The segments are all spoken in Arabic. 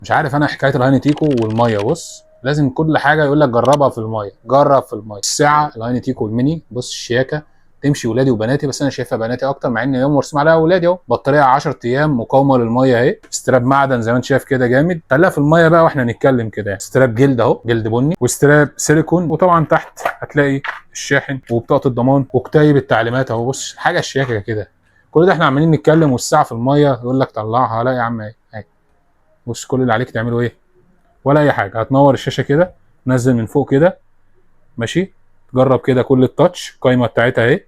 مش عارف انا حكايه الهاني تيكو والميه. بص لازم كل حاجه يقول لك جربها في الميه، جرب في الميه. الساعه الهاني تيكو الميني، بص الشياكه تمشي ولادي وبناتي، بس انا شايفها بناتي اكتر مع ان يوم مرسوم عليها ولادي اهو. بطاريه 10 ايام مقاومه للميه اهي. استراب معدن زي ما انت شايف كده جامد. خليها في الميه بقى واحنا نتكلم كده يعني. استراب جلد اهو، جلد بني، واستراب سيليكون، وطبعا تحت هتلاقي الشاحن وبطاقه الضمان وكتيب التعليمات اهو. بص حاجه شياكه كده. كل ده احنا عمالين نتكلم والساعه في الميه يقول لك طلعها. لا يا عم اهي. بص كل اللي عليك تعمله ايه؟ ولا اي حاجه. هتنور الشاشه كده، نزل من فوق كده، ماشي. جرب كده كل التاتش، القايمه بتاعتها اهي.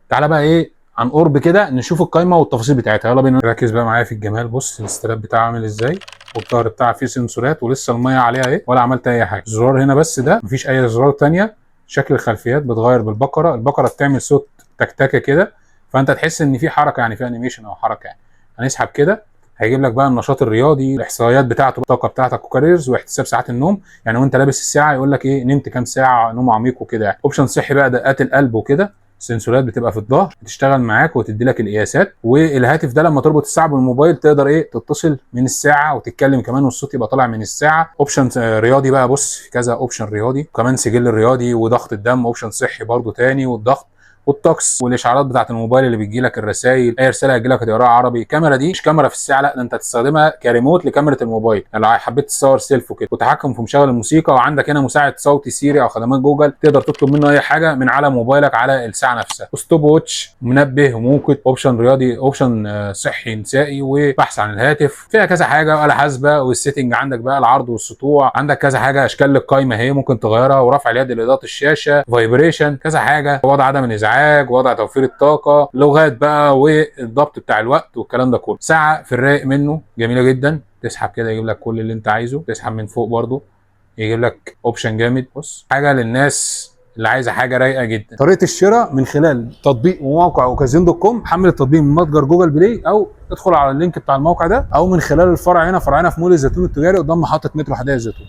تعالى بقى ايه عن قرب كده نشوف القايمه والتفاصيل بتاعتها. يلا بينا ركز بقى معايا في الجمال. بص الاستراب بتاعها عامل ازاي، والظهر بتاعها فيه سنسورات، ولسه الميه عليها اهي ولا عملت اي حاجه. الزرار هنا بس ده، مفيش اي زرار ثانيه. شكل الخلفيات بتغير بالبقره، البقره بتعمل صوت تكتكه كده، فانت تحس ان في حركه يعني، في انيميشن او حركه يعني. هنسحب كده، هيجيب لك بقى النشاط الرياضي، الاحصائيات بتاعته، الطاقه بتاعتك وكاريرز، واحتساب ساعات النوم. يعني وانت لابس الساعه يقول لك ايه نمت كام ساعه نوم عميق وكده يعني. اوبشن صحي بقى، دقات القلب وكده. سنسورات بتبقى في الظهر بتشتغل معاك وتدي لك القياسات. والهاتف ده لما تربط الساعه بالموبايل تقدر ايه تتصل من الساعه وتتكلم كمان والصوت يبقى طالع من الساعه. اوبشن رياضي بقى، بص في كذا اوبشن رياضي، وكمان سجل الرياضي وضغط الدم. اوبشن صحي برده تاني، والضغط والطقس والاشعارات بتاعه الموبايل اللي بتجي لك، الرسائل، اي رساله هتجي لك هتقراها عربي. الكاميرا دي مش كاميرا في الساعه، لا ده انت هتستخدمها كريموت لكاميرا الموبايل، يعني لو حبيت تصور سيلف وكده. وتحكم في مشغل الموسيقى، وعندك هنا مساعد صوتي سيري او خدمات جوجل، تقدر تطلب منه اي حاجه من على موبايلك على الساعه نفسها. وستوب ووتش، منبه، وممكن اوبشن رياضي، اوبشن صحي نسائي، وبحث عن الهاتف. فيها كذا حاجه، وآلة حاسبه، والسيتنج عندك بقى العرض والسطوع. عندك كذا حاجه، اشكال القايمه اهي ممكن تغيرها، ورفع اليد لاضاءه الشاشه، فايبريشن، كذا حاجه، وضع عدم الازعاج، وضع توفير الطاقه، لغات بقى، والضبط بتاع الوقت والكلام ده كله. ساعه في الرايق منه جميله جدا. تسحب كده يجيب لك كل اللي انت عايزه. تسحب من فوق برده يجيب لك اوبشن جامد. بص حاجه للناس اللي عايزه حاجه رايقه جدا. طريقه الشراء من خلال تطبيق وموقع اوكازيون دوت كوم. حمل التطبيق من متجر جوجل بلاي، او ادخل على اللينك بتاع الموقع ده، او من خلال الفرع هنا، فرعنا في مول الزيتون التجاري قدام محطه مترو حدائق الزيتون.